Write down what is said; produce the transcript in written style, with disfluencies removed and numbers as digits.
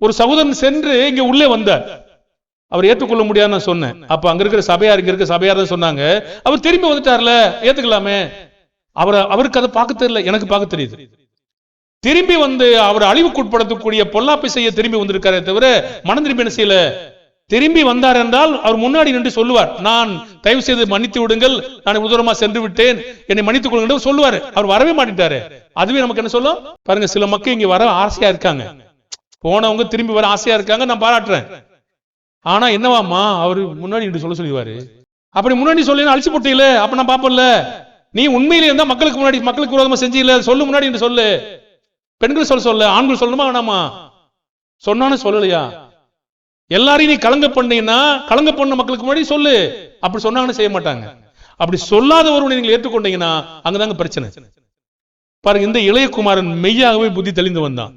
ஒரு சகோதரன் சென்று இங்க உள்ளே வந்தார். அவர் ஏற்றுக்கொள்ள முடியாது நான் சொன்னேன். அப்ப அங்க இருக்கிற சபையார் இங்க இருக்க சபையார் தான் சொன்னாங்க, அவர் திரும்பி வந்துட்டார்ல, ஏத்துக்கலாமே. அவருக்கு அதை பார்க்க தெரியல, எனக்கு பார்க்க தெரியுது. திரும்பி வந்து அவர் அழிவுக்குட்படுத்தக்கூடிய பொல்லாப்பை செய்ய திரும்பி வந்திருக்காரே தவிர மனம் திரும்பி என்ன செய்யல. திரும்பி வந்தார் என்றால் அவர் முன்னாடி நின்று சொல்லுவார், நான் தயவு செய்து மன்னித்து விடுங்கள், நான் உதரமா சென்று விட்டேன், என்னை மன்னித்துக் கொள்ளுங்க சொல்லுவாரு. அவர் வரவே மாட்டேட்டாரு. அதுவே நமக்கு என்ன சொல்லும் பாருங்க. சில மக்கள் இங்க வர ஆசையா இருக்காங்க, போனவங்க திரும்பி வர ஆசையா இருக்காங்க, நான் பாராட்டுறேன். ஆனா என்னவாமா அவரு முன்னாடி நின்று சொல்லுவாரு. அப்படி முன்னாடி சொல்லி அழிச்சு போட்டீங்கள, அப்ப நான் பாப்பல. நீ உண்மையிலே இருந்தா மக்களுக்கு முன்னாடி மக்களுக்கு விரோதமா செஞ்சீங்கள, சொல்லு முன்னாடி என்று சொல்லு. பெண்கள் சொல்ல ஆண்கள் சொல்லணுமா வேணாமா? சொன்னானு சொல்லலையா? எல்லாரையும் நீ கலங்க பண்ணீங்கன்னா கலங்க பண்ண மக்களுக்கு முன்னாடி சொல்லு. அப்படி சொன்னாங்கன்னு செய்ய மாட்டாங்க. அப்படி சொல்லாத ஒருவனை நீங்கள் ஏற்றுக்கொண்டீங்கன்னா அங்கதாங்க பிரச்சனை. பாருங்க, இந்த இளைய குமாரன் மெய்யாகவே புத்தி தெளிந்து வந்தான்.